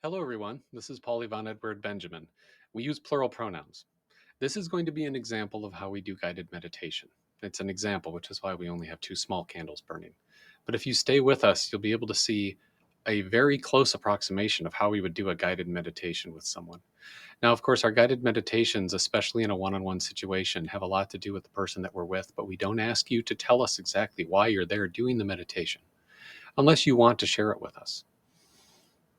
Hello, everyone. This is VonEdWærd-Benjamin. We use plural pronouns. This is going to be an example of how we do guided meditation. It's an example, which is why we only have two small candles burning. But if you stay with us, you'll be able to see a very close approximation of how we would do a guided meditation with someone. Now, of course, our guided meditations, especially in a one-on-one situation, have a lot to do with the person that we're with, but we don't ask you to tell us exactly why you're there doing the meditation, unless you want to share it with us.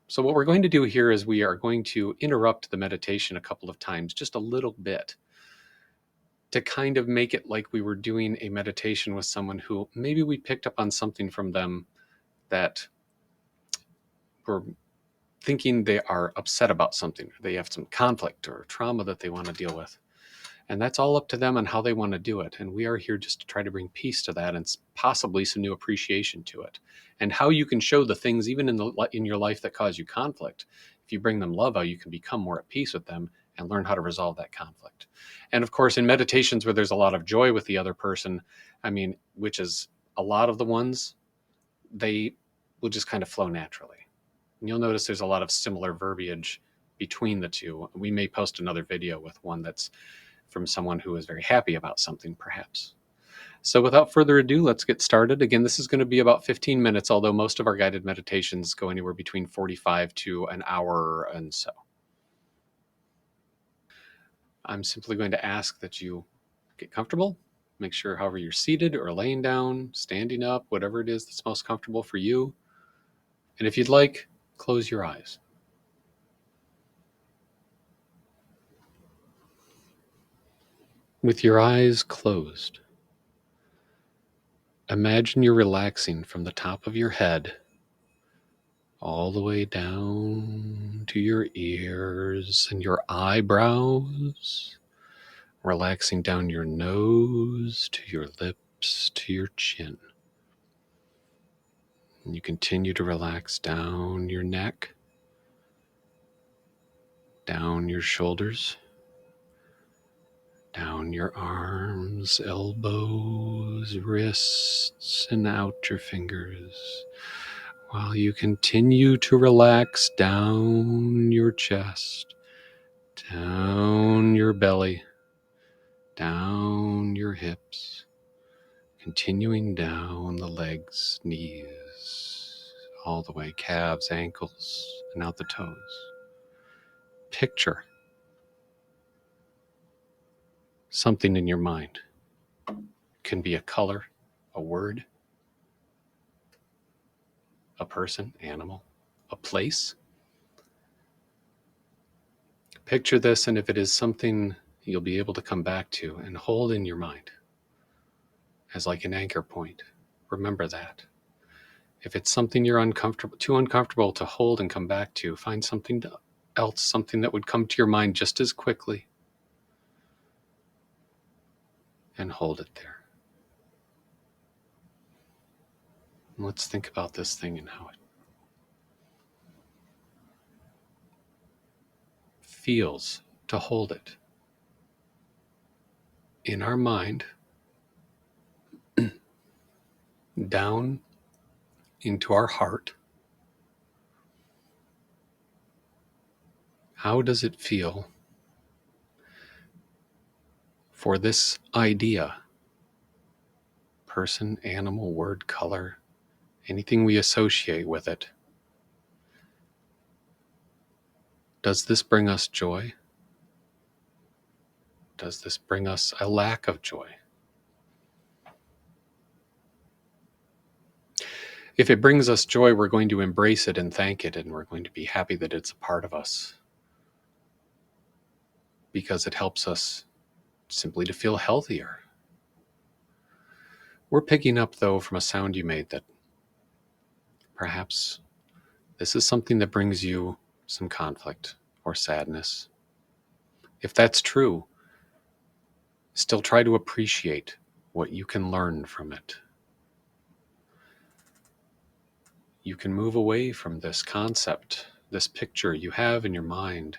So what we're going to do here is we are going to interrupt the meditation a couple of times, just a little bit, to kind of make it like we were doing a meditation with someone who maybe we picked up on something from them that we're thinking they are upset about something, or they have some conflict or trauma that they want to deal with. And that's all up to them on how they want to do it. And we are here just to try to bring peace to that and possibly some new appreciation to it. And how you can show the things, even in your life, that cause you conflict. If you bring them love, how you can become more at peace with them and learn how to resolve that conflict. And of course, in meditations where there's a lot of joy with the other person, which is a lot of the ones, they will just kind of flow naturally. And you'll notice there's a lot of similar verbiage between the two. We may post another video with one that's from someone who is very happy about something, perhaps. So without further ado, let's get started. Again, this is going to be about 15 minutes, although most of our guided meditations go anywhere between 45 to an hour and so. I'm simply going to ask that you get comfortable. Make sure, however, you're seated or laying down, standing up, whatever it is that's most comfortable for you. And if you'd like, close your eyes. With your eyes closed, imagine you're relaxing from the top of your head all the way down to your ears and your eyebrows, relaxing down your nose to your lips to your chin. And you continue to relax down your neck, down your shoulders, down your arms, elbows, wrists, and out your fingers, while you continue to relax down your chest, down your belly, down your hips, continuing down the legs, knees, all the way, calves, ankles, and out the toes. Picture something in your mind. It can be a color, a word, a person, animal, a place. Picture this, and if it is something you'll be able to come back to and hold in your mind as like an anchor point, remember that. If it's something you're too uncomfortable to hold and come back to, find something else, something that would come to your mind just as quickly, and hold it there. And let's think about this thing and how it feels to hold it in our mind, down into our heart. How does it feel for this idea, person, animal, word, color, anything we associate with it? Does this bring us joy? Does this bring us a lack of joy? If it brings us joy, we're going to embrace it and thank it, and we're going to be happy that it's a part of us, because it helps us simply to feel healthier. We're picking up, though, from a sound you made that perhaps this is something that brings you some conflict or sadness. If that's true, still try to appreciate what you can learn from it. You can move away from this concept, this picture you have in your mind.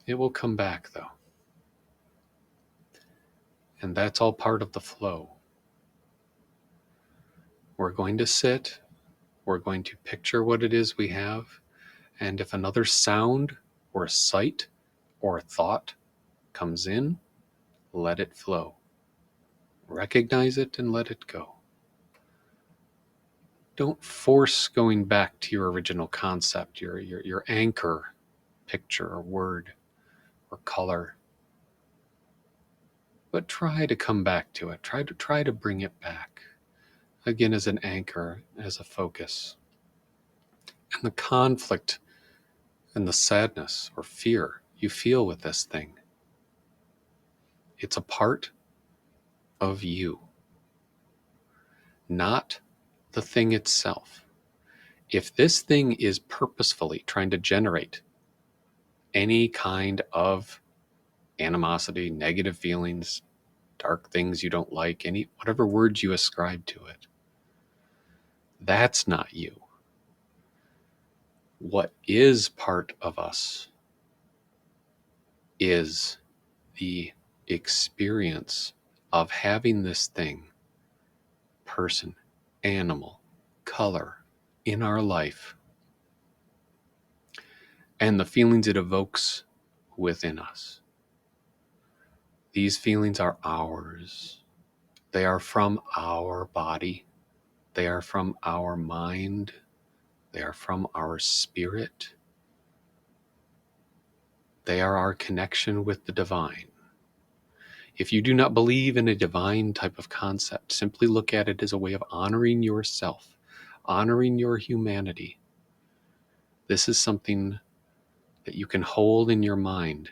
It will come back, though. And that's all part of the flow. We're going to sit We're going to picture what it is we have. And if another sound or a sight or a thought comes in, let it flow. Recognize it and let it go. Don't force going back to your original concept, your anchor, picture or word or color. But try to come back to it. Try to bring it back. Again, as an anchor, as a focus. And the conflict and the sadness or fear you feel with this thing, it's a part of you, not the thing itself. If this thing is purposefully trying to generate any kind of animosity, negative feelings, dark things you don't like, whatever words you ascribe to it, that's not you. What is part of us is the experience of having this thing, person, animal, color in our life, and the feelings it evokes within us. These feelings are ours. They are from our body. They are from our mind. They are from our spirit. They are our connection with the divine. If you do not believe in a divine type of concept, simply look at it as a way of honoring yourself, honoring your humanity. This is something that you can hold in your mind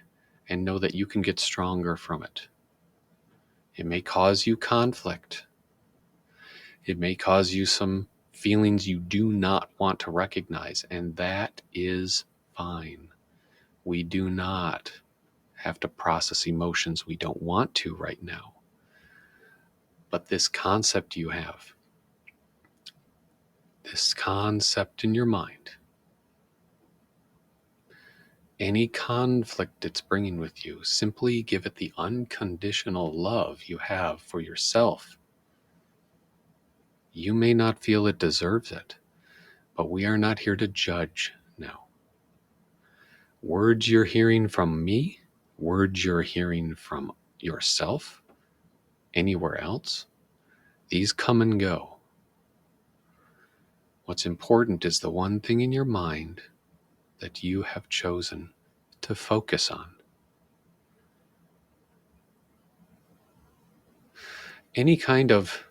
and know that you can get stronger from it. It may cause you conflict. It may cause you some feelings you do not want to recognize, and that is fine. We do not have to process emotions we don't want to right now. But this concept you have, this concept in your mind, any conflict it's bringing with you, simply give it the unconditional love you have for yourself. You may not feel it deserves it, but we are not here to judge now. Words you're hearing from me, words you're hearing from yourself, anywhere else, these come and go. What's important is the one thing in your mind that you have chosen to focus on. Any kind of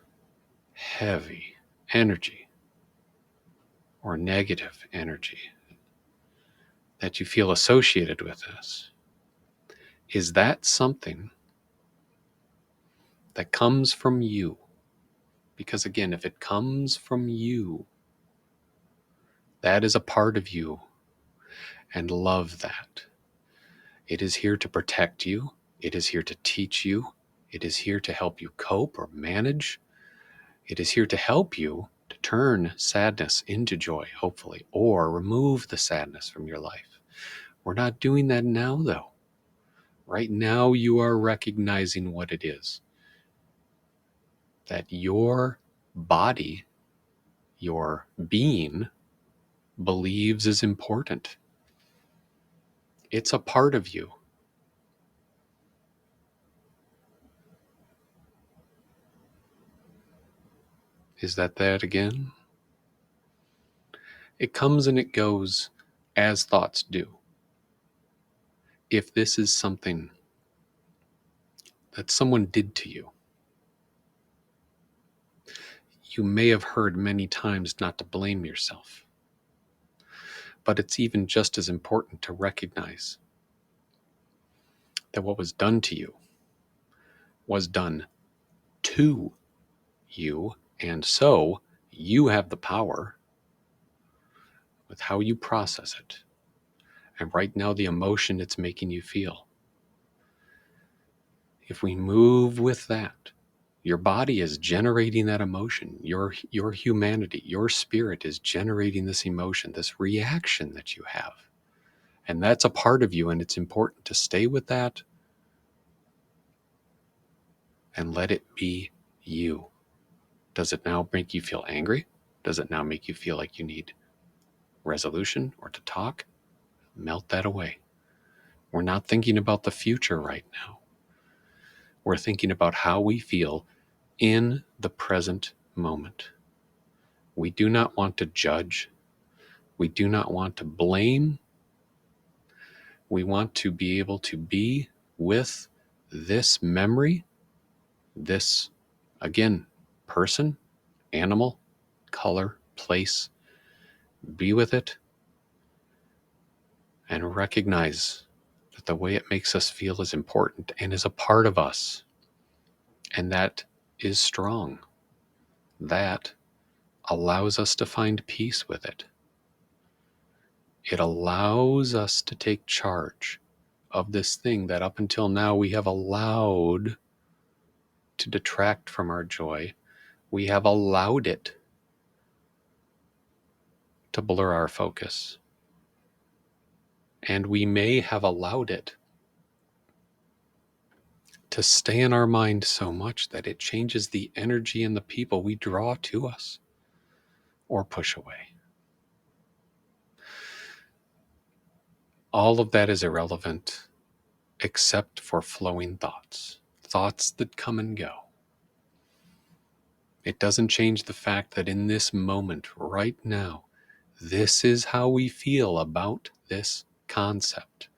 heavy energy or negative energy that you feel associated with this, is that something that comes from you? Because again, if it comes from you, that is a part of you, and love that. It is here to protect you. It is here to teach you. It is here to help you cope or manage. It is here to help you to turn sadness into joy, hopefully, or remove the sadness from your life. We're not doing that now, though. Right now, you are recognizing what it is. That your body, your being, believes is important. It's a part of you. Is that again? It comes and it goes as thoughts do. If this is something that someone did to you, you may have heard many times not to blame yourself. But it's even just as important to recognize that what was done to you was done to you, and so you have the power with how you process it. And right now, the emotion it's making you feel. If we move with that, your body is generating that emotion. Your humanity, your spirit is generating this emotion, this reaction that you have. And that's a part of you, and it's important to stay with that and let it be you. Does it now make you feel angry? Does it now make you feel like you need resolution or to talk? Melt that away. We're not thinking about the future right now. We're thinking about how we feel in the present moment. We do not want to judge. We do not want to blame. We want to be able to be with this memory, this, again, person, animal, color, place, be with it, and recognize that the way it makes us feel is important and is a part of us. And that is strong. That allows us to find peace with it. It allows us to take charge of this thing that up until now we have allowed to detract from our joy. We have allowed it to blur our focus. And we may have allowed it to stay in our mind so much that it changes the energy and the people we draw to us or push away. All of that is irrelevant except for flowing thoughts, thoughts that come and go. It doesn't change the fact that in this moment, right now, this is how we feel about this concept.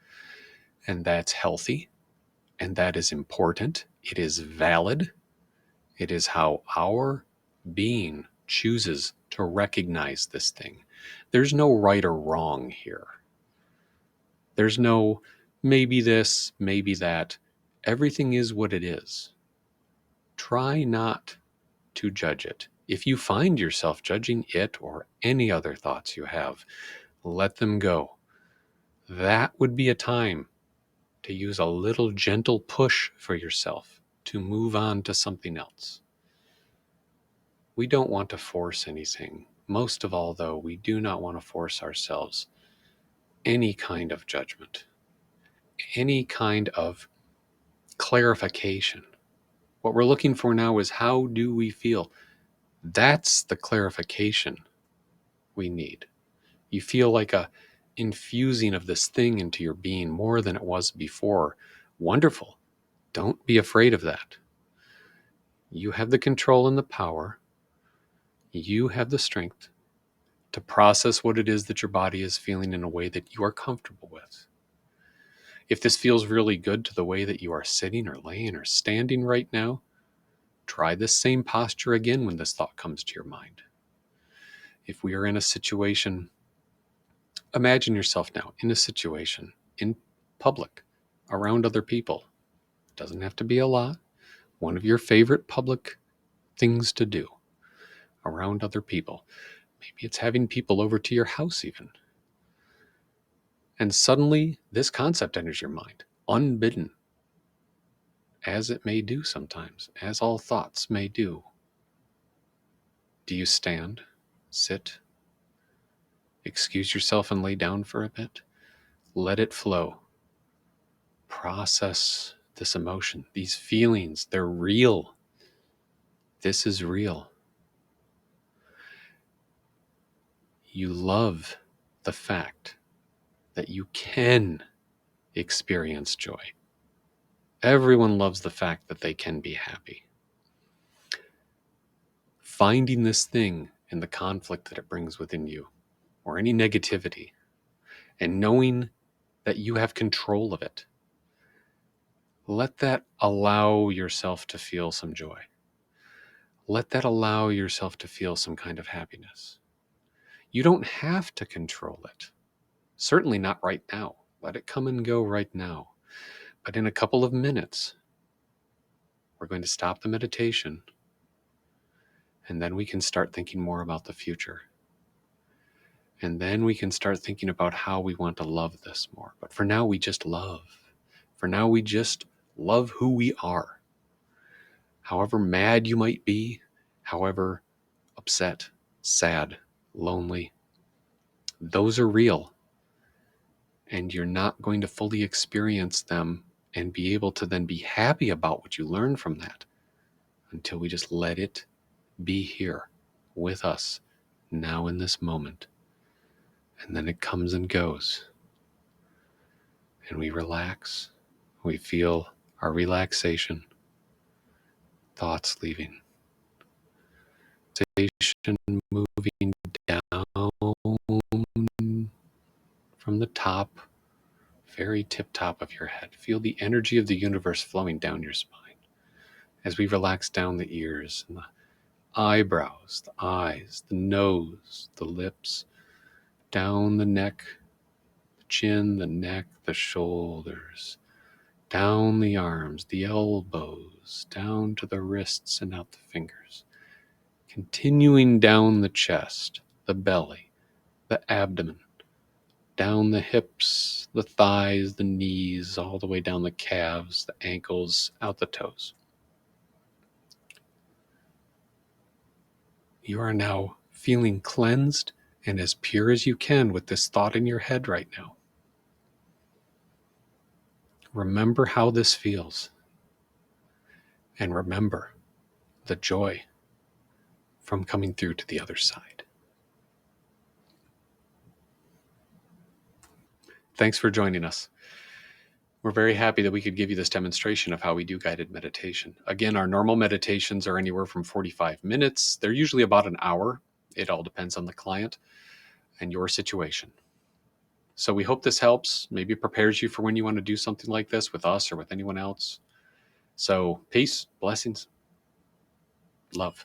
And that's healthy, and that is important. It is valid. It is how our being chooses to recognize this thing. There's no right or wrong here. There's no maybe this, maybe that. Everything is what it is. Try not to judge it. If you find yourself judging it or any other thoughts you have, let them go. That would be a time to use a little gentle push for yourself to move on to something else. We don't want to force anything. Most of all, though, we do not want to force ourselves any kind of judgment, any kind of clarification. What we're looking for now is how do we feel? That's the clarification we need. You feel like a infusing of this thing into your being more than it was before. Wonderful. Don't be afraid of that. You have the control and the power. You have the strength to process what it is that your body is feeling in a way that you are comfortable with. If this feels really good to the way that you are sitting or laying or standing right now, try this same posture again when this thought comes to your mind. If we are in a situation, imagine yourself now in a situation in public, around other people. It doesn't have to be a lot. One of your favorite public things to do around other people. Maybe it's having people over to your house even. And suddenly this concept enters your mind, unbidden, as it may do sometimes, as all thoughts may do. Do you stand, sit, excuse yourself and lay down for a bit? Let it flow. Process this emotion, these feelings, they're real. This is real. You love the fact that you can experience joy. Everyone loves the fact that they can be happy. Finding this thing in the conflict that it brings within you, or any negativity, and knowing that you have control of it, let that allow yourself to feel some joy. Let that allow yourself to feel some kind of happiness. You don't have to control it. Certainly not right now. Let it come and go right now. But in a couple of minutes, we're going to stop the meditation, and then we can start thinking more about the future. And then we can start thinking about how we want to love this more. But for now, we just love. For now, we just love who we are. However mad you might be, however upset, sad, lonely, those are real. And you're not going to fully experience them and be able to then be happy about what you learn from that until we just let it be here with us now in this moment. And then it comes and goes. And we relax. We feel our relaxation, thoughts leaving, sensation moving down from the top, very tip top of your head. Feel the energy of the universe flowing down your spine as we relax down the ears and the eyebrows, the eyes, the nose, the lips, down the neck, the chin, the neck, the shoulders, down the arms, the elbows, down to the wrists and out the fingers. Continuing down the chest, the belly, the abdomen, down the hips, the thighs, the knees, all the way down the calves, the ankles, out the toes. You are now feeling cleansed and as pure as you can with this thought in your head right now. Remember how this feels. And remember the joy from coming through to the other side. Thanks for joining us. We're very happy that we could give you this demonstration of how we do guided meditation. Again, our normal meditations are anywhere from 45 minutes. They're usually about an hour. It all depends on the client and your situation. So we hope this helps, maybe prepares you for when you want to do something like this with us or with anyone else. So peace, blessings, love.